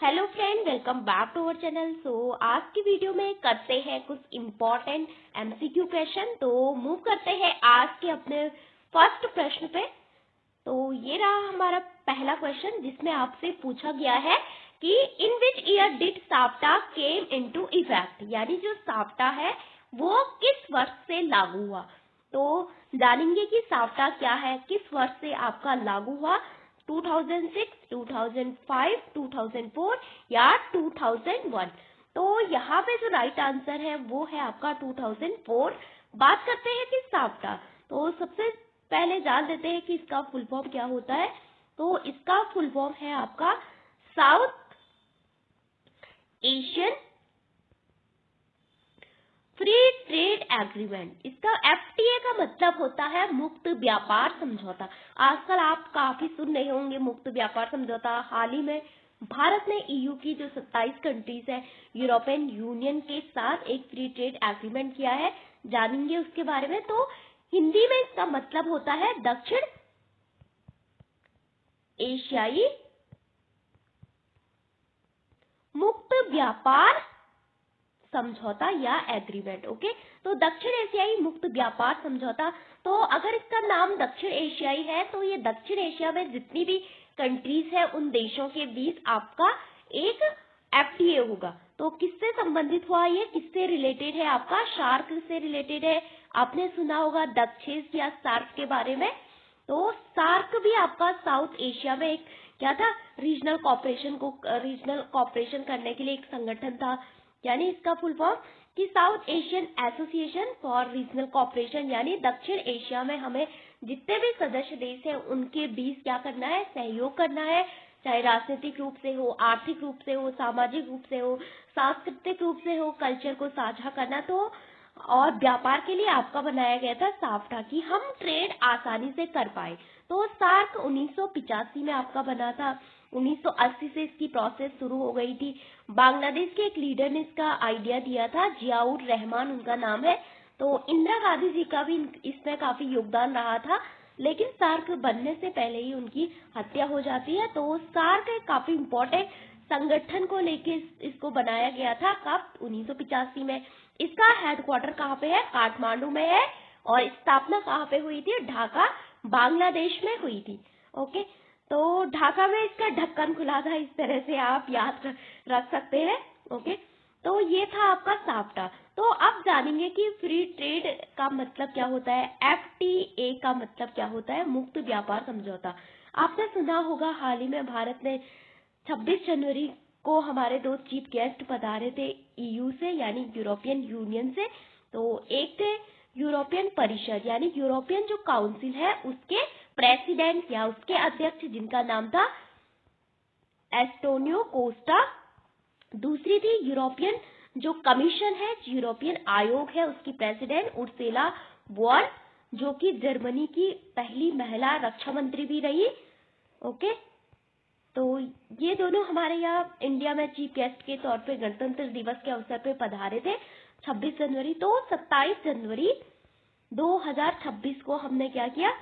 Hello friend, welcome back to our channel. आज की video में करते हैं कुछ इम्पोर्टेंट एमसीक्यू क्वेश्चन। तो मूव करते हैं आज के अपने फर्स्ट प्रश्न पे। तो ये रहा हमारा पहला क्वेश्चन, जिसमें आपसे पूछा गया है कि in which year did SAPTA came into effect, यानी जो साप्टा है वो किस वर्ष से लागू हुआ। तो जानेंगे कि साप्टा क्या है, किस वर्ष से आपका लागू हुआ, 2006, 2005, 2004 या 2001। तो यहाँ पे जो राइट आंसर है वो है आपका 2004। बात करते हैं कि साप्टा, तो सबसे पहले जान लेते हैं कि इसका फुल फॉर्म क्या होता है। तो इसका फुल फॉर्म है आपका south Asian free trade agreement. इसका एफटीए का मतलब होता है मुक्त व्यापार समझौता। आजकल आप काफी सुन रहे होंगे मुक्त व्यापार समझौता। हाल ही में भारत ने ईयू की जो 27 कंट्रीज है, यूरोपियन यूनियन के साथ एक फ्री ट्रेड एग्रीमेंट किया है। जानेंगे उसके बारे में। तो हिंदी में इसका मतलब होता है दक्षिण एशियाई मुक्त व्यापार समझौता या एग्रीमेंट। ओके, तो दक्षिण एशियाई मुक्त व्यापार समझौता। तो अगर इसका नाम दक्षिण एशियाई है तो ये दक्षिण एशिया में जितनी भी कंट्रीज है उन देशों के बीच आपका एक एफटीए होगा। तो किससे संबंधित हुआ, ये किससे रिलेटेड है, आपका सार्क से रिलेटेड है। आपने सुना होगा दक्षिण या सार्क के बारे में। तो सार्क भी आपका साउथ एशिया में एक क्या था, रीजनल कॉपरेशन करने के लिए एक संगठन था। यानी इसका फुल फॉर्म कि South Asian Association for Regional Cooperation, यानी दक्षिण एशिया में हमें जितने भी सदस्य देश हैं उनके बीच क्या करना है, सहयोग करना है। चाहे राजनीतिक रूप से हो, आर्थिक रूप से हो, सामाजिक रूप से हो, सांस्कृतिक रूप से हो, कल्चर को साझा करना। तो और व्यापार के लिए आपका बनाया गया था साफ्टा, कि हम ट्रेड आसानी से कर पाए। तो सार्क 1985 में आपका बना था। 1980 से इसकी प्रोसेस शुरू हो गई थी। बांग्लादेश के एक लीडर ने इसका आइडिया दिया था, जियाउर रहमान उनका नाम है। तो इंदिरा गांधी जी का भी इसमें काफी योगदान रहा था, लेकिन सार्क बनने से पहले ही उनकी हत्या हो जाती है। तो सार्क एक काफी इम्पोर्टेंट संगठन को लेके इसको बनाया गया था। कब, 1985 में। इसका हेडक्वार्टर कहाँ पे है, काठमांडू में है। और स्थापना कहाँ पे हुई थी, ढाका बांग्लादेश में हुई थी। ओके, तो ढाका में इसका ढक्कन खुला था, इस तरह से आप याद रख सकते हैं। ओके, तो ये था आपका साफ्टा। तो अब जानेंगे कि फ्री ट्रेड का मतलब क्या होता है, एफटीए का मतलब क्या होता है, मुक्त व्यापार समझौता। आपने सुना होगा हाल ही में भारत ने 26 जनवरी को हमारे दो चीफ गेस्ट पधारे थे ईयू से, यानी यूरोपियन यूनियन से। तो एक थे यूरोपियन परिषद, यानी यूरोपियन जो काउंसिल है उसके प्रेसिडेंट या उसके अध्यक्ष, जिनका नाम था एस्टोनियो कोस्टा। दूसरी थी यूरोपियन जो कमीशन है, यूरोपियन आयोग है, उसकी प्रेसिडेंट उर्सुला वॉन, जो कि जर्मनी की पहली महिला रक्षा मंत्री भी रही। ओके, तो ये दोनों हमारे यहाँ इंडिया में चीफ गेस्ट के तौर पे गणतंत्र दिवस के अवसर पे पधारे थे 26 जनवरी। तो 27 जनवरी 2026 को हमने क्या किया,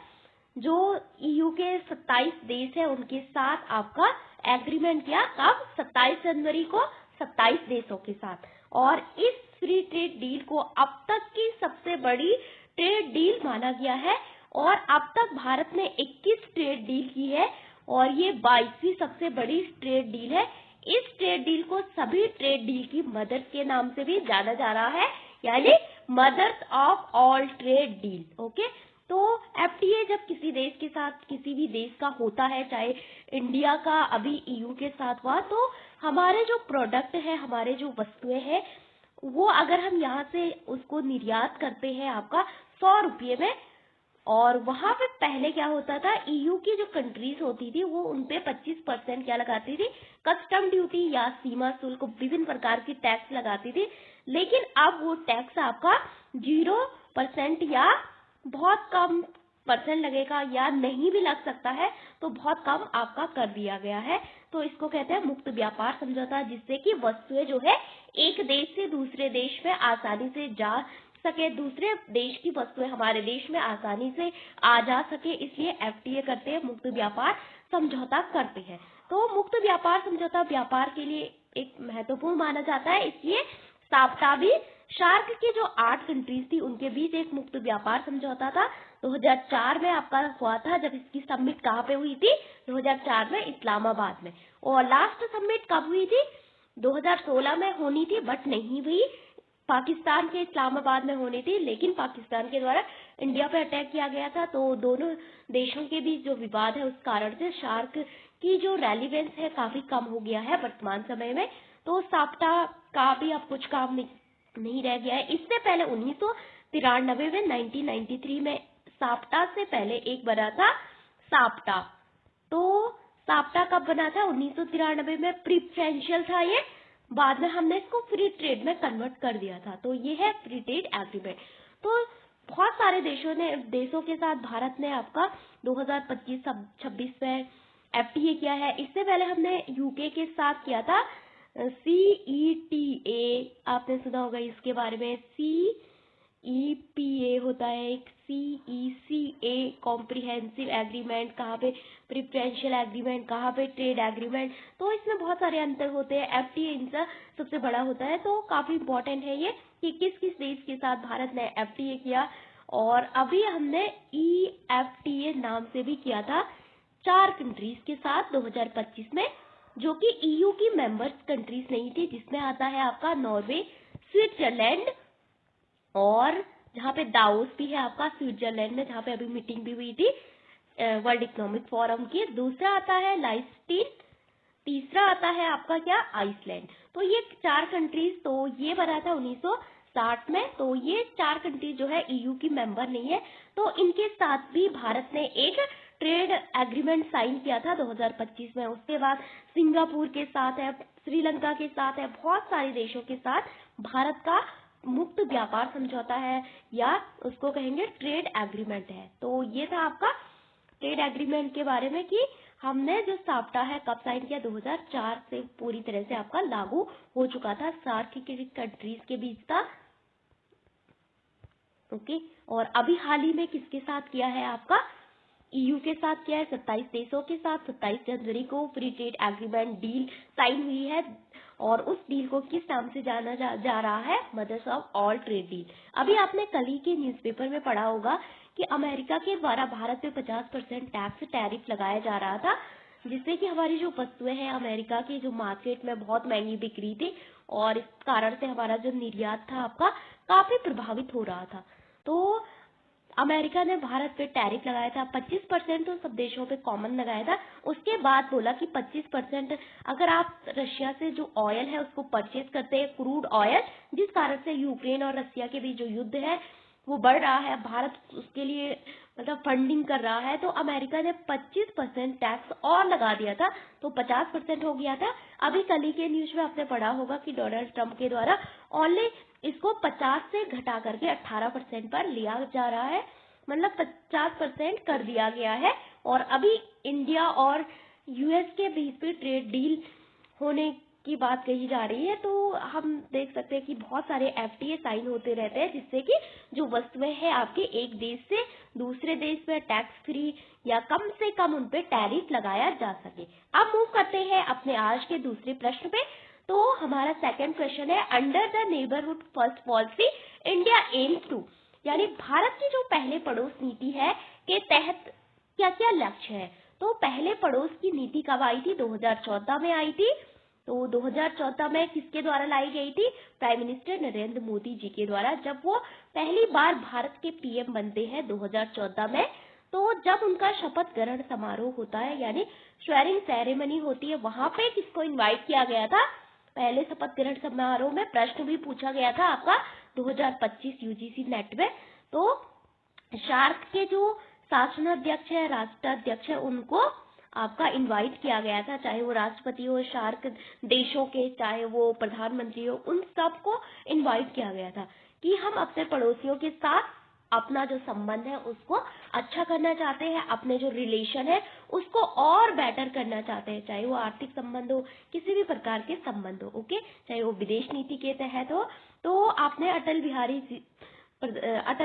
जो ईयू के 27 देश है उनके साथ आपका एग्रीमेंट किया। कब, 27 जनवरी को 27 देशों के साथ। और इस फ्री ट्रेड डील को अब तक की सबसे बड़ी ट्रेड डील माना गया है। और अब तक भारत ने 21 ट्रेड डील की है और ये 22वीं सबसे बड़ी ट्रेड डील है। इस ट्रेड डील को सभी ट्रेड डील की मदर के नाम से भी जाना जा रहा है, यानी mothers of all trade deal. Okay, तो एफटीए जब किसी देश के साथ, किसी भी देश का होता है, चाहे इंडिया का अभी ईयू के साथ हुआ, तो हमारे जो प्रोडक्ट है, हमारे जो वस्तुएं हैं, वो अगर हम यहाँ से उसको निर्यात करते हैं आपका 100 रुपये में, और वहां पे पहले क्या होता था, ईयू की जो कंट्रीज होती थी वो उनपे 25% क्या लगाती थी, कस्टम ड्यूटी या सीमा शुल्क, विभिन्न प्रकार की टैक्स लगाती थी। लेकिन अब वो टैक्स आपका 0% या बहुत कम परसेंट लगेगा, या नहीं भी लग सकता है, तो बहुत कम आपका कर दिया गया है। तो इसको कहते हैं मुक्त व्यापार समझौता, जिससे कि वस्तुएं जो है एक देश से दूसरे देश में आसानी से जा सके, दूसरे देश की वस्तुएं हमारे देश में आसानी से आ जा सके, इसलिए एफटीए करते हैं, मुक्त व्यापार समझौता करते हैं। तो मुक्त व्यापार समझौता व्यापार के लिए एक महत्वपूर्ण माना जाता है, इसलिए साप्टा भी शार्क की जो 8 कंट्रीज थी उनके बीच एक मुक्त व्यापार समझौता था। 2004 में आपका हुआ था, जब इसकी समिट कहाँ पे हुई थी? 2004 में इस्लामाबाद में। और लास्ट समिट कब हुई थी? 2016 में होनी थी बट नहीं हुई, पाकिस्तान के इस्लामाबाद में होनी थी, लेकिन पाकिस्तान के द्वारा इंडिया पे अटैक किया गया था। तो दोनों देशों के बीच जो विवाद है उस कारण से शार्क की जो रेलिवेंस है काफी कम हो गया है वर्तमान समय में। तो साप्टा का भी अब कुछ काम नहीं रह गया है। इससे पहले 1993 में 1993 में साप्टा से पहले एक बना था साप्टा। तो साप्टा कब बना था? 1993 में प्रीफरेंशियल था ये, बाद में हमने इसको फ्री ट्रेड में कन्वर्ट कर दिया था। तो ये है फ्री ट्रेड एग्रीमेंट। तो बहुत सारे देशों के साथ भारत ने आपका 2025-26 में एफटीए किया है। इससे पहले हमने यूके के साथ किया था CETA, आपने सुना होगा इसके बारे में। CEPA होता है एक, CECA कॉम्प्रिहेंसिव एग्रीमेंट, कहाँ पे प्रिफरेंशियल एग्रीमेंट, कहाँ पे ट्रेड एग्रीमेंट। तो इसमें बहुत सारे अंतर होते हैं। एफटीए इनका सबसे बड़ा होता है। तो काफी इंपॉर्टेंट है ये कि किस किस देश के साथ भारत ने एफटीए किया। और अभी हमने EFTA नाम से भी किया था 4 कंट्रीज के साथ 2025 में, जो कि EU की मेंबर्स कंट्रीज नहीं थी, जिसमें आता है आपका नॉर्वे, स्विट्जरलैंड, और जहाँ पे दाओस भी है आपका स्विट्जरलैंड में, जहाँ पे अभी मीटिंग भी हुई थी वर्ल्ड इकोनॉमिक फोरम की। दूसरा आता है लाइस्टीन, तीसरा आता है आपका क्या? आइसलैंड। तो ये 4 कंट्रीज, तो ये बना था 1960 में। तो ये 4 कंट्रीज जो है EU की मेंबर नहीं है। तो इनके साथ भी भारत ने एक ट्रेड एग्रीमेंट साइन किया था 2025 में। उसके बाद सिंगापुर के साथ है, श्रीलंका के साथ है, बहुत सारे देशों के साथ भारत का मुक्त व्यापार समझौता है, या उसको कहेंगे ट्रेड एग्रीमेंट है। तो ये था आपका ट्रेड एग्रीमेंट के बारे में कि हमने जो साप्टा है कब साइन किया? 2004 से पूरी तरह से आपका लागू हो चुका था, सार्क की कंट्रीज के बीच था। ओके, और अभी हाल ही में किसके साथ किया है? आपका EU के साथ किया है, 27 देशों के साथ। 27 जनवरी को free trade agreement deal sign हुई है, और उस डील को किस नाम से जाना जा रहा है? Mothers of all trade deal. अभी आपने कल ही के न्यूज़पेपर में पढ़ा होगा कि अमेरिका के द्वारा भारत पे 50% टैक्स टैरिफ लगाया जा रहा था, जिससे कि हमारी जो वस्तुएं हैं अमेरिका की जो मार्केट में बहुत महंगी बिक रही थी, और इस कारण से हमारा जो निर्यात था आपका काफी प्रभावित हो रहा था। तो अमेरिका ने भारत पे टैरिफ लगाया था 25%, तो सब देशों पे कॉमन लगाया था। उसके बाद बोला कि 25% अगर आप रशिया से जो ऑयल है उसको परचेज करते हैं, क्रूड ऑयल, जिस कारण से यूक्रेन और रशिया के बीच जो युद्ध है वो बढ़ रहा है, भारत उसके लिए मतलब फंडिंग कर रहा है, तो अमेरिका ने 25% टैक्स और लगा दिया था, तो 50% हो गया था। अभी कल ही के न्यूज में आपने पढ़ा होगा कि डोनाल्ड ट्रंप के द्वारा ओनली इसको 50 से घटा करके 18% पर लिया जा रहा है, मतलब 50% कर दिया गया है। और अभी इंडिया और US के बीच में ट्रेड डील होने की बात कही जा रही है। तो हम देख सकते हैं कि बहुत सारे FTA साइन होते रहते हैं, जिससे कि जो वस्तुएं हैं आपके एक देश से दूसरे देश में टैक्स फ्री या कम से कम उन पे टैरिफ लगाया जा सके। अब मूव करते हैं अपने आज के दूसरे प्रश्न पे। तो हमारा सेकंड क्वेश्चन है, under the neighbourhood first policy India aims to, यानी भारत की जो पहले पड़ोस नीति है के तहत क्या क्या लक्ष्य है? तो पहले पड़ोस की नीति कब आई थी? 2014 में आई थी। तो 2014 में किसके द्वारा लाई गई थी? प्राइम मिनिस्टर नरेंद्र मोदी जी के द्वारा, जब वो पहली बार भारत के PM बनते हैं 2014 में। तो जब उनका शपथ ग्रहण समारोह होता है, यानी स्वेरिंग सेरेमनी होती है, वहां पे किसको इनवाइट किया गया था? पहले शपथ ग्रहण समारोह में प्रश्न भी पूछा गया था आपका 2025 UGC नेट में। तो शार्क के जो शासनाध्यक्ष है, राष्ट्राध्यक्ष है, उनको आपका इनवाइट किया गया था, चाहे वो राष्ट्रपति हो शार्क देशों के, चाहे वो प्रधानमंत्री हो, उन सबको इनवाइट किया गया था कि हम अपने पड़ोसियों के साथ अपना जो संबंध है उसको अच्छा करना चाहते हैं, अपने जो रिलेशन है उसको और बेटर करना चाहते हैं, चाहे वो आर्थिक संबंध हो, किसी भी प्रकार के संबंध हो, ओके, चाहे वो विदेश नीति के तहत हो। तो आपने अटल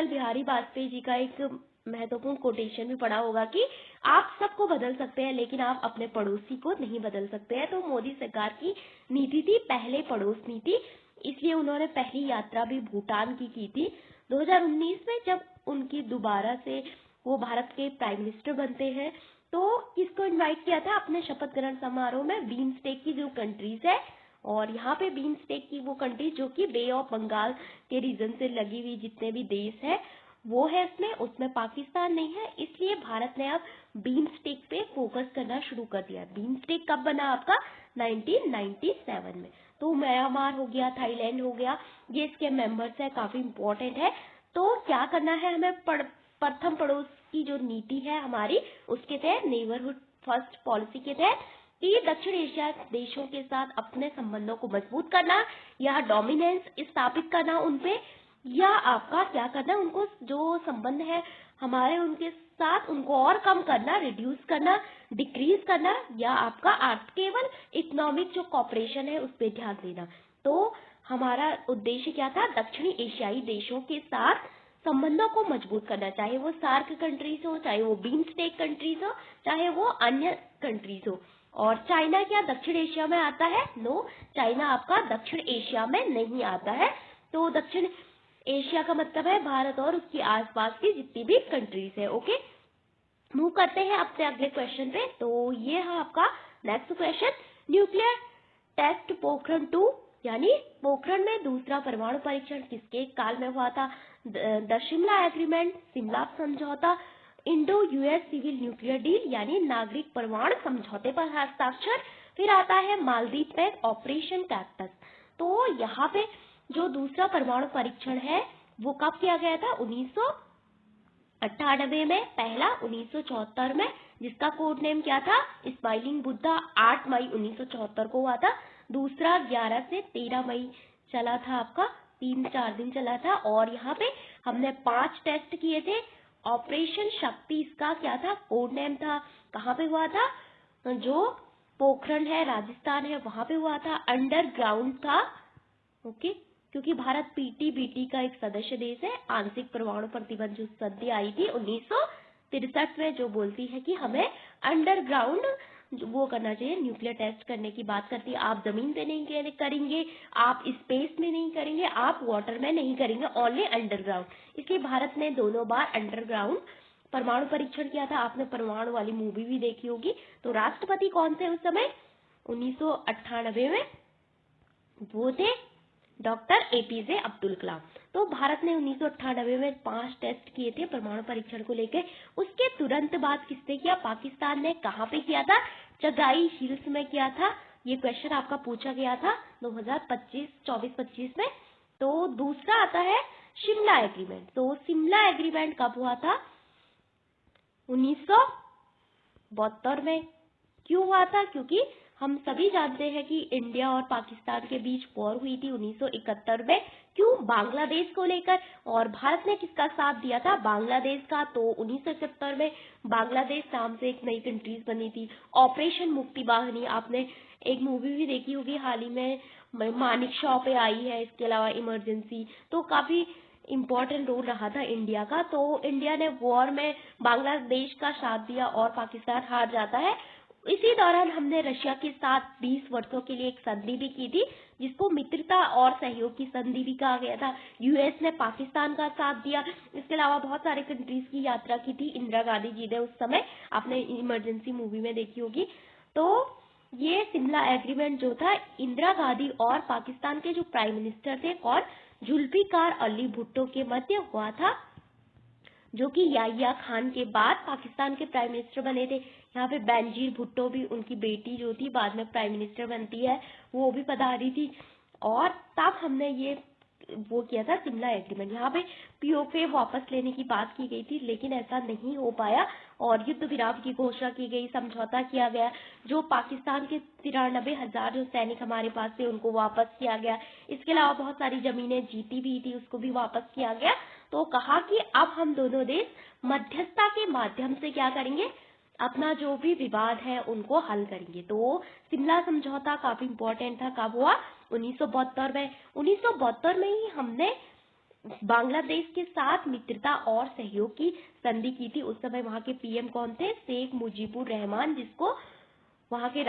बिहारी वाजपेयी जी का एक महत्वपूर्ण कोटेशन भी पढ़ा होगा कि आप सबको बदल सकते हैं लेकिन आप अपने पड़ोसी को नहीं बदल सकते हैं। तो मोदी सरकार की नीति थी पहले पड़ोस नीति, इसलिए उन्होंने पहली यात्रा भी भूटान की थी 2019 में, जब उनकी दोबारा से वो भारत के प्राइम मिनिस्टर बनते हैं। तो किसको इनवाइट किया था अपने शपथ ग्रहण समारोह में? बीमस्टेक की जो कंट्रीज है, और यहाँ पे बीमस्टेक की वो कंट्री जो कि बे ऑफ बंगाल के रीजन से लगी हुई जितने भी देश है वो है उसमें पाकिस्तान नहीं है, इसलिए भारत ने अब बीमस्टेक पे फोकस करना शुरू कर दिया। बीमस्टेक कब बना आपका? 1997 में। तो म्यांमार हो गया, थाईलैंड हो गया, ये इसके मेंबर्स है, काफी इम्पोर्टेंट है। तो क्या करना है हमें? प्रथम पड़ोस की जो नीति है हमारी, उसके तहत नेबरहुड फर्स्ट पॉलिसी के तहत कि दक्षिण एशिया देशों के साथ अपने संबंधों को मजबूत करना या डोमिनेंस स्थापित करना उनपे, या आपका क्या करना, उनको जो संबंध है हमारे उनके साथ उनको और कम करना, रिड्यूस करना, डिक्रीज करना, या आपका केवल इकोनॉमिक जो कॉपरेशन है उस पर ध्यान देना। तो हमारा उद्देश्य क्या था? दक्षिणी एशियाई देशों के साथ संबंधों को मजबूत करना, चाहे वो सार्क कंट्रीज हो, चाहे वो बीमस्टेक कंट्रीज हो, चाहे वो अन्य कंट्रीज हो। और चाइना क्या दक्षिण एशिया में आता है? नो, चाइना आपका दक्षिण एशिया में नहीं आता है। तो दक्षिण एशिया का मतलब है भारत और उसके आसपास की जितनी भी कंट्रीज है। ओके, मूव करते हैं अपने अगले क्वेश्चन पे। तो ये है आपका next question, nuclear test Pokhran 2, यानी पोखरण में दूसरा परमाणु परीक्षण किसके काल में हुआ था? द शिमला एग्रीमेंट, शिमला समझौता, Indo US civil nuclear deal यानी नागरिक परमाणु समझौते पर हस्ताक्षर, फिर आता है मालदीव में ऑपरेशन कैक्टस। तो यहाँ पे जो दूसरा परमाणु परीक्षण है वो कब किया गया था? 1998 में, पहला 1974 में, जिसका कोड नेम क्या था? स्माइलिंग बुद्धा, 8 मई 1974 को हुआ था। दूसरा 11 से 13 मई चला था आपका, 3-4 दिन चला था। और यहाँ पे हमने 5 टेस्ट किए थे। ऑपरेशन शक्ति इसका क्या था? कोड नेम था। कहाँ पे हुआ था? जो पोखरण है, राजस्थान है, वहां पे हुआ था। अंडरग्राउंड था। ओके, क्योंकि भारत पीटीबीटी का एक सदस्य देश है, आंशिक परमाणु प्रतिबंध जो संधि आई थी 1963 में, जो बोलती है कि हमें अंडरग्राउंड वो करना चाहिए, न्यूक्लियर टेस्ट करने की बात करती है। आप जमीन पे नहीं करेंगे, आप स्पेस में नहीं करेंगे, आप वाटर में नहीं करेंगे, ओनली अंडरग्राउंड। इसलिए भारत ने दोनों बार अंडरग्राउंड परमाणु परीक्षण किया था। आपने परमाणु वाली मूवी भी देखी होगी। तो राष्ट्रपति कौन थे उस समय? 1998 में वो थे डॉक्टर एपीजे अब्दुल कलाम। तो भारत ने 1998 में 5 टेस्ट किए थे परमाणु परीक्षण को लेकर। उसके तुरंत बाद किसने किया? पाकिस्तान ने। कहाँ पे किया था? चगाई हिल्स में किया था। ये क्वेश्चन आपका पूछा गया था 2024-25 में। तो दूसरा आता है शिमला एग्रीमेंट। तो शिमला एग्रीमेंट कब हुआ था? 1972 में। क्यों हुआ था? क्योंकि हम सभी जानते हैं कि इंडिया और पाकिस्तान के बीच वॉर हुई थी 1971 में। क्यों? बांग्लादेश को लेकर। और भारत ने किसका साथ दिया था? बांग्लादेश का। तो 1971 में बांग्लादेश नाम से एक नई कंट्रीज बनी थी, ऑपरेशन मुक्ति वाहिनी। आपने एक मूवी भी देखी होगी हाल ही में, मानिक शॉ पे आई है। इसके अलावा इमरजेंसी, तो काफी इम्पोर्टेंट रोल रहा था इंडिया का। तो इंडिया ने वॉर में बांग्लादेश का साथ दिया और पाकिस्तान हार जाता है। इसी दौरान हमने रशिया के साथ 20 वर्षों के लिए एक संधि भी की थी, जिसको मित्रता और सहयोग की संधि भी कहा गया था। यूएस ने पाकिस्तान का साथ दिया। इसके अलावा बहुत सारे कंट्रीज की यात्रा की थी इंदिरा गांधी जी ने उस समय, आपने इमरजेंसी मूवी में देखी होगी। तो ये शिमला एग्रीमेंट जो था, इंदिरा गांधी और पाकिस्तान के जो प्राइम मिनिस्टर थे और जुल्फिकार अली भुट्टो के मध्य हुआ था, जो कि याहिया खान के बाद पाकिस्तान के प्राइम मिनिस्टर बने थे। यहाँ पे बेनजीर भुट्टो भी, उनकी बेटी जो थी बाद में प्राइम मिनिस्टर बनती है, वो भी पधारी थी। और तब हमने ये वो किया था शिमला एग्रीमेंट। यहाँ पे पीओके वापस लेने की बात की गई थी, लेकिन ऐसा नहीं हो पाया और युद्ध विराम की घोषणा की गई, समझौता किया गया। जो पाकिस्तान के 93,000 जो सैनिक हमारे पास थे उनको वापस किया गया। इसके अलावा बहुत सारी जमीनें जीती भी थी, उसको भी वापस किया गया। तो कहा कि अब हम दोनों देश मध्यस्थता के माध्यम से क्या करेंगे? अपना जो भी विवाद है उनको हल करेंगे। तो शिमला समझौता काफी इम्पोर्टेंट था। कब हुआ? 1972 में। 1972 में ही हमने बांग्लादेश के साथ मित्रता और सहयोग की संधि की थी। उस समय वहां के पीएम कौन थे? शेख मुजीबुर रहमान, जिसको वहां के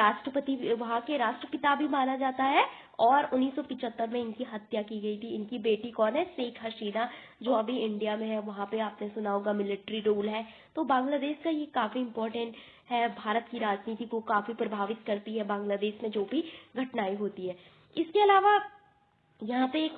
राष्ट्रपिता भी माना जाता है। और 1975 में इनकी हत्या की गई थी। इनकी बेटी कौन है? शेख हसीना, जो अभी इंडिया में है। वहां पे आपने सुना होगा मिलिट्री रूल है। तो बांग्लादेश का ये काफी इम्पोर्टेंट है, भारत की राजनीति को काफी प्रभावित करती है बांग्लादेश में जो भी घटनाएं होती है। इसके अलावा यहाँ पे एक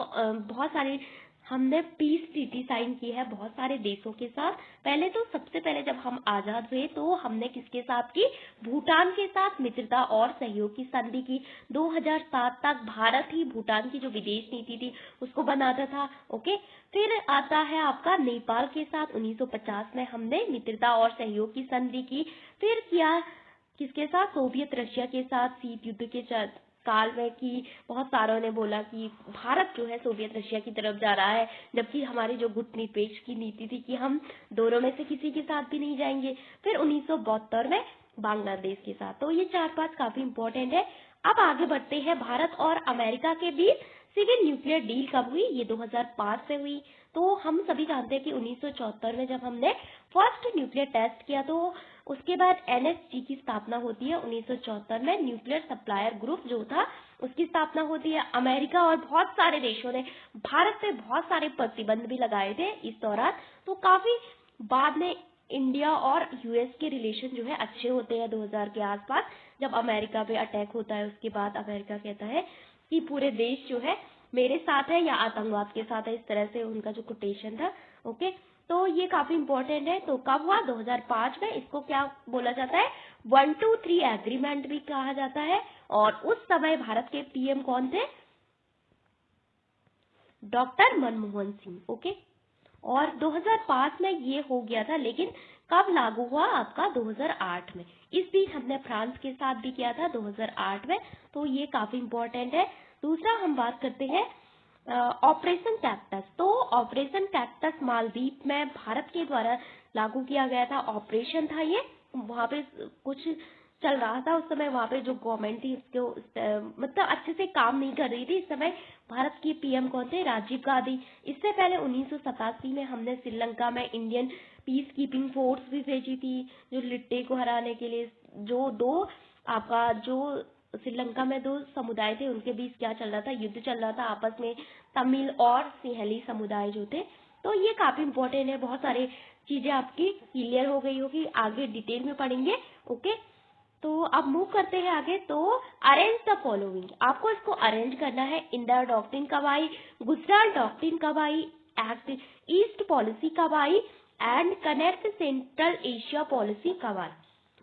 बहुत सारे हमने पीस ट्रीटी साइन की है बहुत सारे देशों के साथ। पहले तो सबसे पहले जब हम आजाद हुए तो हमने किसके साथ की? भूटान के साथ मित्रता और सहयोग की संधि की। 2007 तक भारत ही भूटान की जो विदेश नीति थी उसको बनाता था। ओके, फिर आता है आपका नेपाल के साथ। 1950 में हमने मित्रता और सहयोग की संधि की। फिर किया किसके साथ? सोवियत रशिया के साथ शीत युद्ध के काल में की। बहुत सारों ने बोला कि भारत जो है सोवियत रशिया की तरफ जा रहा है, जबकि हमारी जो गुटनिरपेक्ष की नीति थी कि हम दोनों में से किसी के साथ भी नहीं जाएंगे। फिर 1972 में बांग्लादेश के साथ। तो ये 4-5 काफी इंपॉर्टेंट है। अब आगे बढ़ते हैं। भारत और अमेरिका के बीच सिविल न्यूक्लियर डील कब हुई? ये 2005 में हुई। तो हम सभी जानते हैं कि 1974 में जब हमने फर्स्ट न्यूक्लियर टेस्ट किया तो उसके बाद एनएसजी की स्थापना होती है। 1974 में न्यूक्लियर सप्लायर ग्रुप जो था उसकी स्थापना होती है। अमेरिका और बहुत सारे देशों ने भारत पे बहुत सारे प्रतिबंध भी लगाए थे इस दौरान। तो काफी बाद में इंडिया और यूएस के रिलेशन जो है अच्छे होते हैं 2000 के आसपास। जब अमेरिका पे अटैक होता है उसके बाद अमेरिका कहता है कि पूरे देश जो है मेरे साथ है या आतंकवाद के साथ है, इस तरह से उनका जो कोटेशन था। ओके, तो ये काफी इंपॉर्टेंट है। तो कब हुआ? 2005 में। इसको क्या बोला जाता है? 1-2-3 एग्रीमेंट भी कहा जाता है। और उस समय भारत के पीएम कौन थे? डॉक्टर मनमोहन सिंह। ओके, और 2005 में ये हो गया था, लेकिन कब लागू हुआ? आपका 2008 में। इस बीच हमने फ्रांस के साथ भी किया था 2008 में। तो ये काफी इंपॉर्टेंट है। दूसरा हम बात करते हैं ऑपरेशन कैक्टस। तो ऑपरेशन कैक्टस मालदीव में भारत के द्वारा लागू किया गया था ऑपरेशन था ये। वहां पे कुछ चल रहा था उस समय। वहां पे जो गवर्नमेंट थी उसको मतलब अच्छे से काम नहीं कर रही थी। इस समय भारत की पीएम कौन थे? राजीव गांधी। इससे पहले 1987 में हमने श्रीलंका में इंडियन पीस कीपिंग फोर्स भी भेजी थी, जो लिट्टे को हराने के लिए। जो श्रीलंका में दो समुदाय थे उनके बीच क्या चल रहा था? युद्ध चल रहा था आपस में, तमिल और सिंहली समुदाय जो थे। तो ये काफी इंपॉर्टेंट है। बहुत सारे चीजें आपकी क्लियर हो गई होगी, आगे डिटेल में पढ़ेंगे। ओके, तो अब मूव करते हैं आगे। तो अरेंज द फॉलोइंग, आपको इसको अरेंज करना है। इंदिरा डॉक्ट्रिन कब आई? गुजरात डॉक्ट्रिन कब आई? एक्ट ईस्ट पॉलिसी कब आई? And connect central Asia policy कब आई?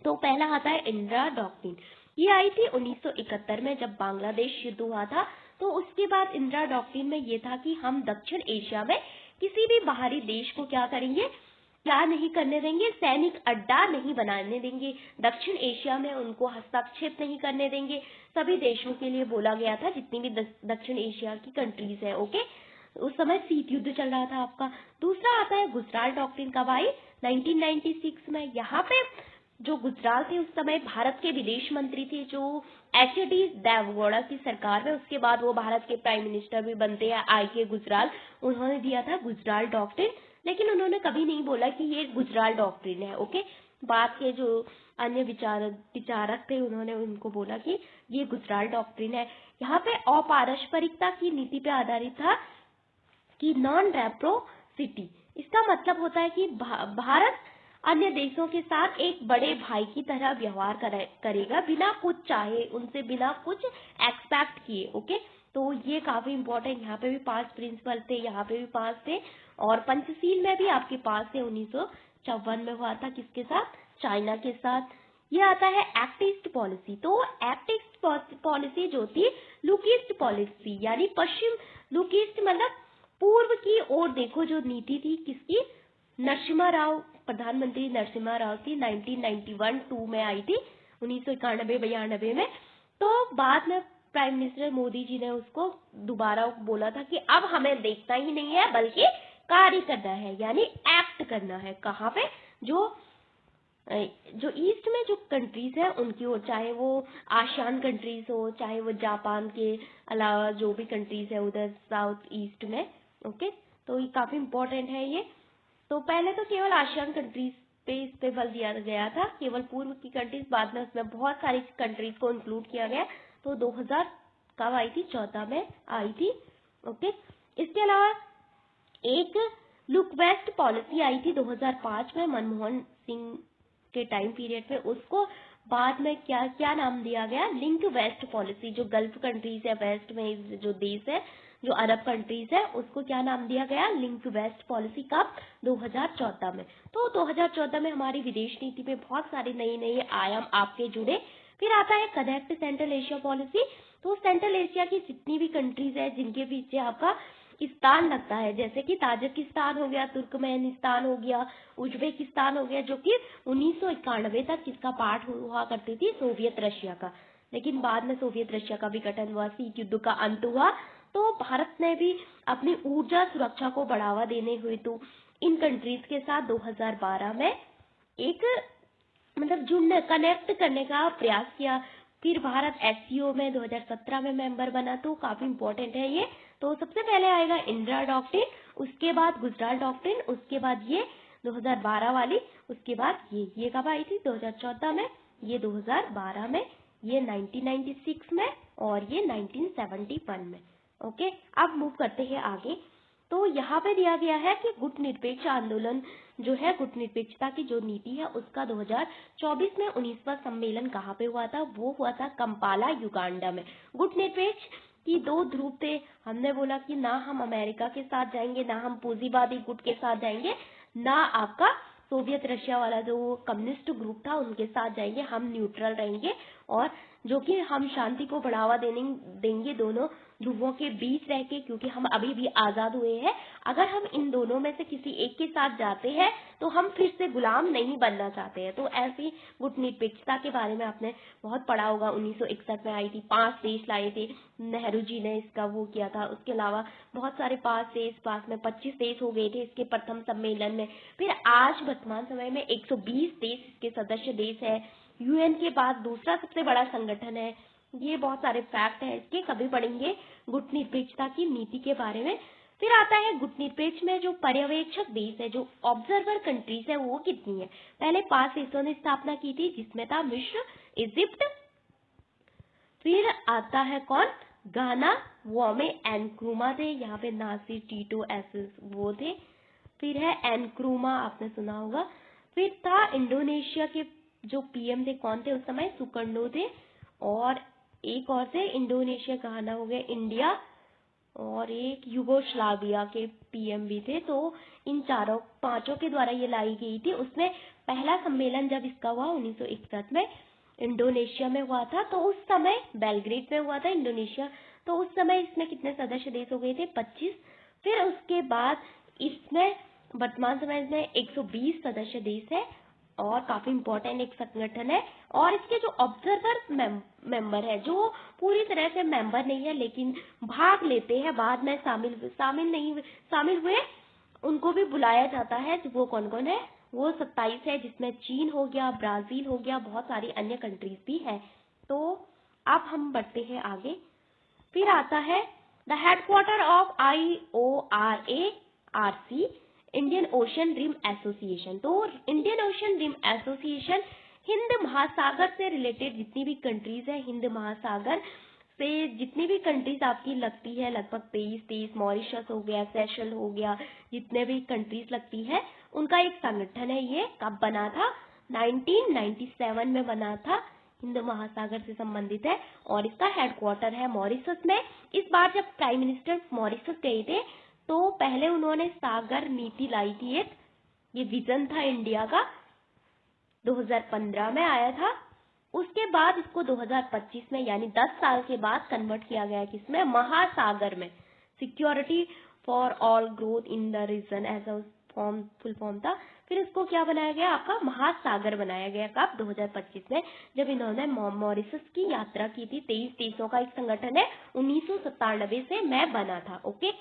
तो पहला आता है इंदिरा डॉक्ट्रिन। ये आई थी 1971 में जब बांग्लादेश युद्ध हुआ था। तो उसके बाद इंदिरा डॉक्ट्रिन में ये था कि हम दक्षिण एशिया में किसी भी बाहरी देश को क्या करेंगे? क्या नहीं करने देंगे? सैनिक अड्डा नहीं बनाने देंगे। दक्षिण एशिया में उनको हस्तक्षेप नहीं करने देंगे। सभी देशों के लिए बोला गया था, जितनी भी दक्षिण एशिया की कंट्रीज है। ओके, उस समय शीत युद्ध चल रहा था आपका। दूसरा आता है गुजरात डॉक्ट्रिन कब आई? 1996 में। यहाँ पे जो गुजराल थे उस समय भारत के विदेश मंत्री थे, जो एच.डी. देवगौड़ा की सरकार में। उसके बाद वो भारत के प्राइम मिनिस्टर भी बनते हैं, आई.के. गुजराल। उन्होंने दिया था गुजराल डॉक्ट्रिन, लेकिन उन्होंने कभी नहीं बोला कि ये गुजराल डॉक्ट्रिन है। ओके, बाद के जो अन्य विचारक थे उन्होंने उनको बोला कि ये गुजराल डॉक्ट्रिन है। यहाँ पे अपारस्परिकता की नीति पे आधारित था कि नॉन रेसिप्रोसिटी। इसका मतलब होता है कि भारत अन्य देशों के साथ एक बड़े भाई की तरह व्यवहार करेगा, बिना कुछ चाहे उनसे, बिना कुछ एक्सपेक्ट किए। ओके, तो ये काफी इंपॉर्टेंट। यहाँ पे भी 5 प्रिंसिपल थे, यहाँ पे भी 5 थे। और पंचशील में भी आपके पास से 1954 में हुआ था। किसके साथ? चाइना के साथ। ये आता है एक्ट ईस्ट पॉलिसी। तो एक्ट ईस्ट पॉलिसी जो थी लुक ईस्ट पॉलिसी, यानी पश्चिम, लुक ईस्ट मतलब पूर्व की ओर देखो, जो नीति थी किसकी? नरसिम्हा राव, प्रधानमंत्री नरसिम्हा राव की 1991-2 में आई थी, 1991-92 में। तो बाद में प्राइम मिनिस्टर मोदी जी ने उसको दोबारा बोला था कि अब हमें देखना ही नहीं है बल्कि कार्य करना है, यानी एक्ट करना है। कहाँ पे? जो ईस्ट में जो कंट्रीज है उनकी ओर, चाहे वो आसियान कंट्रीज हो, चाहे वो जापान के अलावा जो भी कंट्रीज है उधर साउथ ईस्ट में। ओके, तो ये काफी इंपॉर्टेंट है ये। तो पहले तो केवल आसियान कंट्रीज पे इस पे बल दिया गया था, केवल पूर्व की कंट्रीज, बाद में उसमें बहुत सारी कंट्रीज को इंक्लूड किया गया। तो 2000 कब आई थी? 14 में आई थी। ओके, इसके अलावा एक लुक वेस्ट पॉलिसी आई थी 2005 में मनमोहन सिंह के टाइम पीरियड में, उसको बाद में क्या क्या नाम दिया गया? Link west policy. जो गल्फ कंट्रीज है, वेस्ट में जो देश है, जो अरब कंट्रीज है, उसको क्या नाम दिया गया? Link west policy. कब? 2014 में। तो 2014 में हमारी विदेश नीति में बहुत सारे नए नए आयाम आपके जुड़े। फिर आता है कनेक्ट सेंट्रल एशिया पॉलिसी। तो सेंट्रल एशिया की जितनी भी कंट्रीज है जिनके पीछे आपका स्थान लगता है, जैसे कि ताजिकिस्तान हो गया, तुर्कमेनिस्तान हो गया, उज्बेकिस्तान हो गया, जो कि 1991 तक किसका पार्ट हुआ करती थी? सोवियत रशिया का। लेकिन बाद में सोवियत रशिया का विघटन हुआ, शीत युद्ध का अंत हुआ, तो भारत ने भी अपनी ऊर्जा सुरक्षा को बढ़ावा देने हुए तो इन कंट्रीज के साथ 2012 में एक जुड़ने, कनेक्ट करने का प्रयास किया। फिर भारत एससीओ में 2017 में मेंबर बना, तो काफी इंपॉर्टेंट है ये। तो सबसे पहले आएगा इंदिरा डॉक्ट्रिन, उसके बाद गुजरात डॉक्ट्रिन, उसके बाद ये 2012 वाली, उसके बाद ये कब आई थी? 2014 में, ये 2012 में, ये 1996 में, और ये 1971 में। ओके, अब मूव करते हैं आगे। तो यहाँ पे दिया गया है कि गुटनिरपेक्ष आंदोलन जो है, गुटनिरपेक्षता की जो नीति है, उसका 2024 में 19वां सम्मेलन कहाँ पे हुआ था? वो हुआ था कंपाला, युगांडा में। गुटनिरपेक्ष की दो ध्रुव थे। हमने बोला कि ना हम अमेरिका के साथ जाएंगे, ना हम पूंजीवादी गुट के साथ जाएंगे, ना आपका सोवियत रशिया वाला जो कम्युनिस्ट ग्रुप था उनके साथ जाएंगे, हम न्यूट्रल रहेंगे, और जो कि हम शांति को बढ़ावा देंगे दोनों ध्रुवों के बीच रह के, क्योंकि हम अभी भी आजाद हुए हैं। अगर हम इन दोनों में से किसी एक के साथ जाते हैं तो हम फिर से गुलाम नहीं बनना चाहते हैं। तो ऐसी गुटनिरपेक्षता के बारे में आपने बहुत पढ़ा होगा। 1961 में आई थी, 5 देश लाए थे, नेहरू जी ने इसका वो किया था। उसके अलावा बहुत सारे 5 देश, पास में 25 देश हो गए थे इसके प्रथम सम्मेलन में। फिर आज वर्तमान समय में 120 देश इसके सदस्य देश है। यूएन के बाद दूसरा सबसे बड़ा संगठन है। ये बहुत सारे फैक्ट है इसके, कभी पढ़ेंगे गुटनिरपेक्षता की नीति के बारे में। फिर आता है गुटनिरपेक्ष में जो पर्यवेक्षक देश है, जो ऑब्जर्वर कंट्रीज है, वो कितनी है? पहले 5 देशों ने स्थापना की थी, जिसमें था मिस्र, इजिप्ट, फिर आता है कौन? गाना, वोमे एनक्रूमा थे, यहाँ पे नासिर, टीटो ऐसे वो थे। फिर है एनक्रूमा, आपने सुना होगा। फिर था इंडोनेशिया के जो पीएम थे, कौन थे उस समय? सुकर्नो थे। और एक और थे इंडोनेशिया, गाना हो गया, इंडिया, और एक युगोस्लाविया के पीएम भी थे। तो इन चारों पांचों के द्वारा ये लाई गई थी। उसमें पहला सम्मेलन जब इसका हुआ 1961 में इंडोनेशिया में हुआ था, तो उस समय बेलग्रेड में हुआ था, इंडोनेशिया। तो उस समय इसमें कितने सदस्य देश हो गए थे? 25। फिर उसके बाद इसमें वर्तमान समय में 120 सदस्य देश है, और काफी इम्पोर्टेंट एक संगठन है। और इसके जो ऑब्जर्वर मेंबर है, जो पूरी तरह से मेंबर नहीं है लेकिन भाग लेते हैं, बाद में शामिल हुए, उनको भी बुलाया जाता है। तो वो कौन कौन है? वो 27 है, जिसमें चीन हो गया, ब्राजील हो गया, बहुत सारी अन्य कंट्रीज भी है। तो अब हम बढ़ते हैं आगे। फिर आता है the headquarter of IORA-RC, Indian ocean rim association. तो इंडियन ओशन रिम एसोसिएशन हिंद महासागर से रिलेटेड जितनी भी कंट्रीज है, हिंद महासागर से जितनी भी कंट्रीज आपकी लगती है, लगभग 23 मॉरिशस हो गया, सेशल हो गया, जितने भी कंट्रीज लगती है, उनका एक संगठन है। ये कब बना था? 1997 में बना था। हिंद महासागर से संबंधित है, और इसका हेडक्वार्टर है मॉरिशस में। इस बार जब प्राइम मिनिस्टर मॉरिशस गए थे, तो पहले उन्होंने सागर नीति लाई थी एक, ये विजन था इंडिया का, 2015 में आया था। उसके बाद इसको 2025 में, यानी 10 साल के बाद कन्वर्ट किया गया किसमें? महासागर में। Security for all growth in the region ऐसा फुल फॉर्म था। फिर इसको क्या बनाया गया? आपका महासागर बनाया गया। कब? 2025 में, जब इन्होंने मॉरिशस की यात्रा की थी। 23 देशों का एक संगठन है, 1997 से मैं बना था। ओके,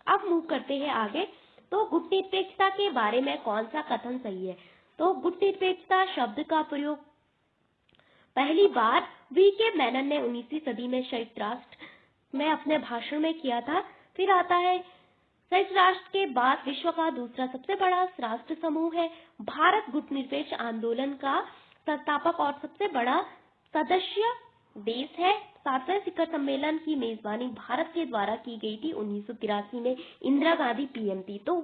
अब मूव करते हैं आगे। तो गुटनिरपेक्षता के बारे में कौन सा कथन सही है? तो गुटनिरपेक्षता शब्द का प्रयोग पहली बार वी.के. मेनन ने 19वीं सदी में संयुक्त राष्ट्र में अपने भाषण में किया था। फिर आता है संयुक्त राष्ट्र के बाद विश्व का दूसरा सबसे बड़ा राष्ट्र समूह है। भारत गुटनिरपेक्ष आंदोलन का संस्थापक और सबसे बड़ा सदस्य देश है। 7वें शिखर सम्मेलन की मेजबानी भारत के द्वारा की गई थी। 1983 में इंदिरा गांधी पीएम थी। तो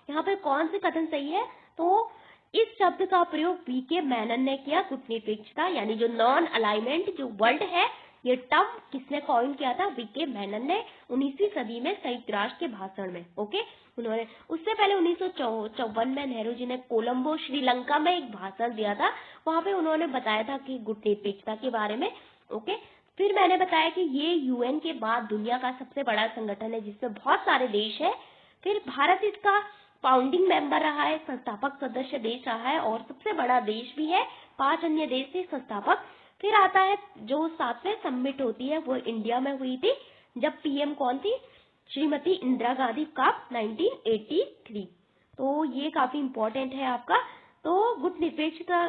यहाँ पे कौन से कथन सही है? तो इस शब्द का प्रयोग वीके मैनन ने किया। गुटनिरपेक्षता यानी जो नॉन अलाइनमेंट जो वर्ड है, ये टर्म किसने कॉइन किया था? वीके मैनन ने 19वीं सदी में संयुक्त राष्ट्र के भाषण में। ओके, उन्होंने उससे पहले 1954 में नेहरू जी ने कोलंबो श्रीलंका में एक भाषण दिया था। वहां पे उन्होंने बताया था कि गुटनिरपेक्षता के बारे में। ओके, फिर मैंने बताया कि ये यूएन के बाद दुनिया का सबसे बड़ा संगठन है जिसमें बहुत सारे देश है। फिर भारत इसका फाउंडिंग मेंबर रहा है, संस्थापक सदस्य देश रहा है और सबसे बड़ा देश भी है। 5 अन्य देश थे संस्थापक। फिर आता है जो 7वें समिट होती है, वो इंडिया में हुई थी। जब पीएम कौन थी? श्रीमती इंदिरा गांधी का 1983। तो ये काफी इम्पोर्टेंट है आपका। तो गुटनिरपेक्षता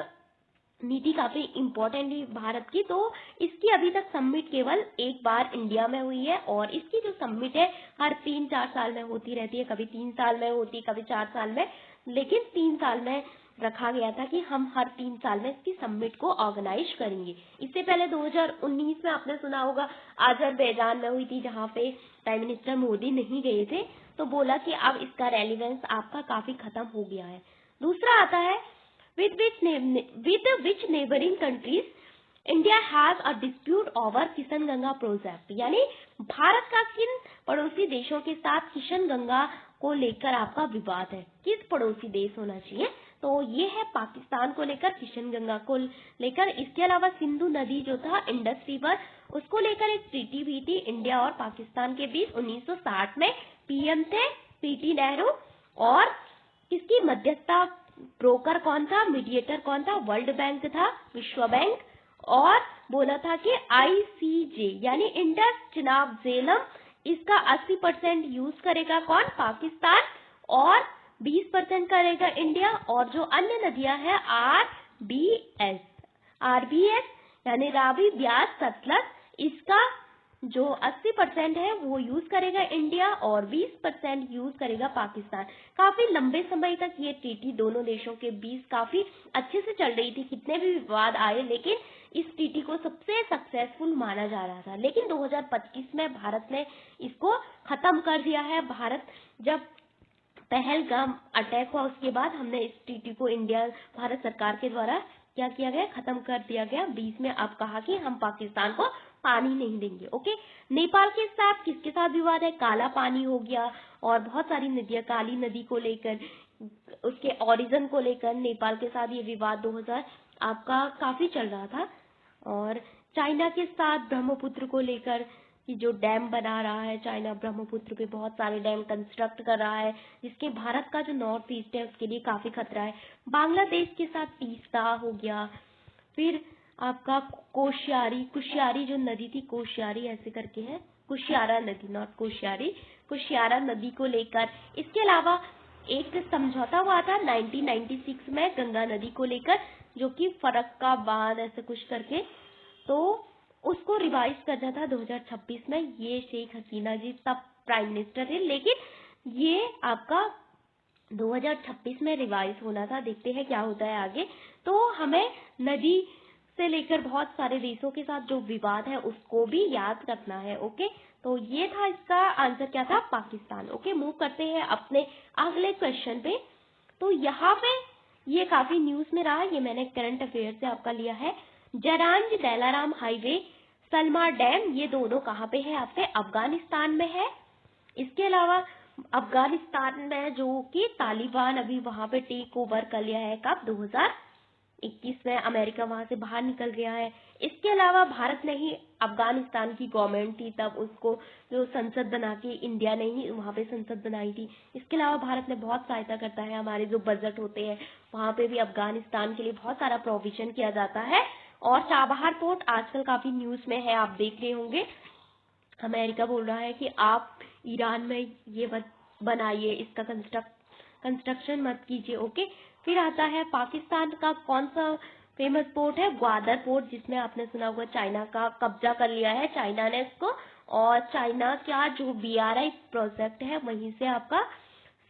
नीति काफी इम्पोर्टेंट है भारत की। तो इसकी अभी तक समिट केवल एक बार इंडिया में हुई है और इसकी जो समिट है हर 3-4 साल में होती रहती है। कभी 3 साल में होती, कभी 4 साल में, लेकिन 3 साल में रखा गया था कि हम हर 3 साल में इसकी समिट को ऑर्गेनाइज करेंगे। इससे पहले 2019 में आपने सुना होगा अजरबैजान में हुई थी, जहाँ पे प्राइम मिनिस्टर मोदी नहीं गए थे। तो बोला कि अब इसका रेलिवेंस आपका काफी खत्म हो गया है। दूसरा आता है with which neighboring countries India has a dispute over Kishan Ganga project, यानी भारत का किन पड़ोसी देशों के साथ किशन गंगा को लेकर आपका विवाद है? किस पड़ोसी देश होना चाहिए? तो ये है पाकिस्तान को लेकर, किशन गंगा को लेकर। इसके अलावा सिंधु नदी जो था, इंडस रिवर, उसको लेकर एक ट्रीटी भी थी इंडिया और पाकिस्तान के बीच। 1960 में पीएम थे पीटी नेहरू और किसकी मध्यस्थता ब्रोकर कौन था? मीडिएटर कौन था? वर्ल्ड बैंक था, विश्व बैंक। और बोला था कि आईसीजे यानी इंडस चिनाब झेलम, इसका 80% यूज करेगा कौन? पाकिस्तान, और 20% करेगा इंडिया। और जो अन्य नदियां हैं आरबीएस यानी रावी, ब्यास, सतलज, इसका जो 80% है वो यूज करेगा इंडिया और 20% यूज करेगा पाकिस्तान। काफी लंबे समय तक ये ट्रीटी दोनों देशों के बीच काफी अच्छे से चल रही थी। कितने भी विवाद आए, लेकिन इस ट्रीटी को सबसे सक्सेसफुल माना जा रहा था। लेकिन 2025 में भारत ने इसको खत्म कर दिया है। भारत जब पहलगाम अटैक हुआ उसके बाद हमने इस ट्रीटी को भारत सरकार के द्वारा क्या किया गया? खत्म कर दिया गया। बीच में अब कहा कि हम पाकिस्तान को पानी नहीं देंगे। ओके, नेपाल के साथ किसके साथ विवाद है? काला पानी हो गया और बहुत सारी नदियां, काली नदी को लेकर, उसके ओरिजिन को लेकर नेपाल के साथ ये विवाद 2000 आपका काफी चल रहा था। और चाइना के साथ ब्रह्मपुत्र को लेकर कि जो डैम बना रहा है चाइना, ब्रह्मपुत्र पे बहुत सारे डैम कंस्ट्रक्ट कर रहा है, जिसके भारत का जो नॉर्थ ईस्ट है उसके लिए काफी खतरा है। बांग्लादेश के साथ तीस्ता हो गया। फिर आपका कुशियारी जो नदी थी, कोशियारी ऐसे करके है, कुशियारा नदी, नॉट कोशियारी, कुशियारा नदी को लेकर। इसके अलावा एक समझौता हुआ था 1996 में गंगा नदी को लेकर, जो कि फरक्का बांध ऐसे कुछ करके, तो उसको रिवाइज करना था 2026 में। ये शेख हसीना जी तब प्राइम मिनिस्टर थे, लेकिन ये आपका 2026 में रिवाइज होना था। देखते हैं क्या होता है आगे। तो हमें नदी से लेकर बहुत सारे देशों के साथ जो विवाद है उसको भी याद रखना है। ओके, तो ये था, इसका आंसर क्या था? पाकिस्तान। ओके, मूव करते हैं अपने अगले क्वेश्चन पे। तो यहाँ पे ये काफी न्यूज में रहा, ये मैंने करंट अफेयर से आपका लिया है। जरांज डेलाराम हाईवे, सलमा डैम, ये दोनों कहाँ पे है आपके? अफगानिस्तान में है। इसके अलावा अफगानिस्तान में जो कि तालिबान अभी वहां पे टेक ओवर कर लिया है, कब? 2021 में। अमेरिका वहां से बाहर निकल गया है। इसके अलावा भारत ने ही, अफगानिस्तान की गवर्नमेंट थी तब, उसको जो संसद बना के, इंडिया ने ही वहां पे संसद बनाई थी। इसके अलावा भारत ने बहुत सहायता करता है, हमारे जो बजट होते हैं वहां पे भी अफगानिस्तान के लिए बहुत सारा प्रोविजन किया जाता है। और चाबहार पोर्ट आजकल काफी न्यूज में है, आप देख रहे होंगे। अमेरिका बोल रहा है कि आप ईरान में ये मत बनाइए, इसका कंस्ट्रक्शन मत कीजिए। ओके, फिर आता है पाकिस्तान का कौन सा फेमस पोर्ट है? ग्वादर पोर्ट, जिसमें आपने सुना होगा चाइना का कब्जा कर लिया है, चाइना ने इसको। और चाइना का जो BRI प्रोजेक्ट है वहीं से आपका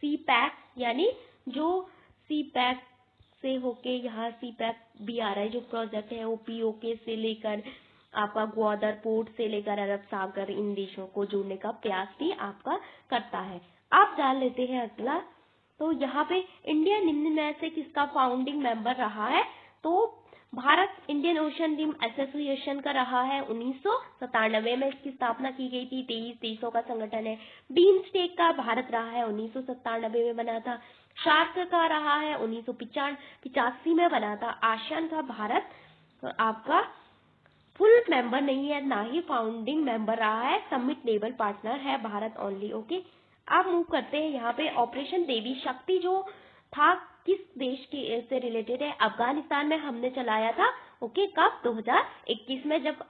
CPEC यानी जो CPEC से होके यहाँ CPEC BRI जो प्रोजेक्ट है वो POK से लेकर आपका ग्वादर पोर्ट से लेकर अरब सागर इन देशों को जोड़ने का प्रयास भी आपका करता है। आप जान लेते हैं अगला। तो यहाँ पे इंडिया निम्न में से किसका फाउंडिंग मेंबर रहा है? तो Bharat Indian ocean rim Association का रहा है। 1997 में इसकी स्थापना की गई थी। 23 देशों का संगठन है। बीमस्टेक का भारत रहा है, 1997 में बना था। शार्क का रहा है, 1985 में बना था। आसियान का भारत आपका फुल मेंबर नहीं है, ना ही फाउंडिंग मेंबर रहा है। समिट लेवल पार्टनर है भारत ओनली। ओके, आप मूव करते हैं यहाँ पे। ऑपरेशन देवी शक्ति जो था किस देश के से रिलेटेड है? अफगानिस्तान में हमने चलाया था। ओके, कब? 2021 में, जब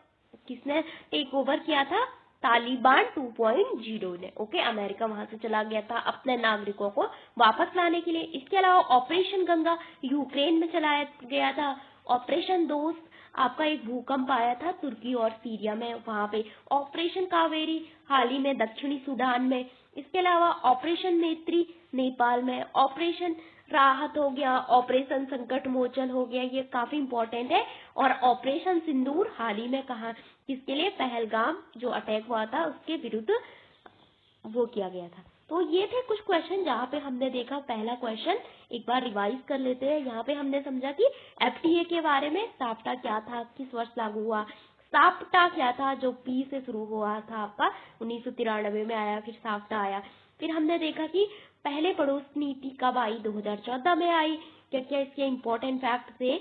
किसने टेक ओवर किया था? तालिबान 2.0 ने। ओके, अमेरिका वहां से चला गया था अपने नागरिकों को वापस लाने के लिए। इसके अलावा ऑपरेशन गंगा यूक्रेन में चलाया गया था। ऑपरेशन दोस्त आपका एक भूकंप आया था तुर्की और सीरिया में, वहां पे। ऑपरेशन कावेरी हाल ही में दक्षिणी सूडान में। इसके अलावा ऑपरेशन नेत्री नेपाल में। ऑपरेशन राहत हो गया, ऑपरेशन संकट मोचन हो गया, ये काफी इंपॉर्टेंट है। और ऑपरेशन सिंदूर हाल ही में कहा किसके लिए? पहलगाम जो अटैक हुआ था उसके विरुद्ध वो किया गया था। तो ये थे कुछ क्वेश्चन जहाँ पे हमने देखा। पहला क्वेश्चन एक बार रिवाइज कर लेते हैं। यहाँ पे हमने समझा कि FTA के बारे में। साफ्टा क्या था, किस वर्ष लागू हुआ? साफ्टा क्या था? जो P से शुरू हुआ था आपका, 1993 में आया, फिर साफ्टा आया। फिर हमने देखा कि पहले पड़ोस नीति कब आई? 2014 में आई। क्या क्या इसके इम्पोर्टेंट फैक्ट थे?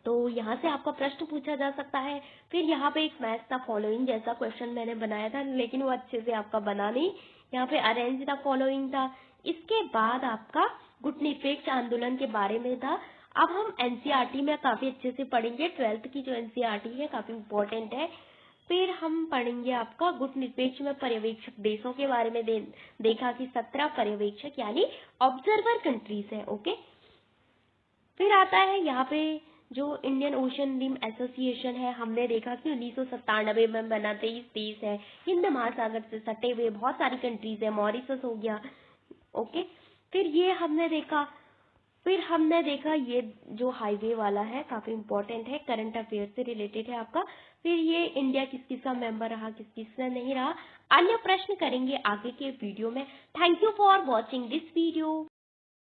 तो यहाँ से आपका प्रश्न पूछा जा सकता है। फिर यहाँ पे एक मैच द फॉलोइंग जैसा क्वेश्चन मैंने बनाया था, लेकिन वो अच्छे से आपका बना नहीं। यहाँ पे अरेंज द फॉलोइंग था। इसके बाद आपका गुटनिरपेक्ष आंदोलन के बारे में था। अब हम NCERT में काफी अच्छे से पढ़ेंगे। 12th की जो NCERT है काफी इम्पोर्टेंट है। फिर हम पढ़ेंगे आपका गुटनिरपेक्ष में पर्यवेक्षक देशों के बारे में। देखा कि 17 पर्यवेक्षक यानी ऑब्जर्वर कंट्रीज है। ओके, फिर आता है यहाँ पे जो इंडियन ओशन रिम एसोसिएशन है। हमने देखा कि 1997 में बना। 23 देश है, हिंद महासागर से सटे हुए बहुत सारी कंट्रीज है। मॉरिशस हो गया। ओके, फिर ये हमने देखा। फिर हमने देखा ये जो हाईवे वाला है काफी इंपॉर्टेंट है, करंट अफेयर से रिलेटेड है आपका। फिर ये इंडिया किस किसका मेंबर रहा, किस किसका नहीं रहा। अन्य प्रश्न करेंगे आगे के वीडियो में। Thank you for watching this video.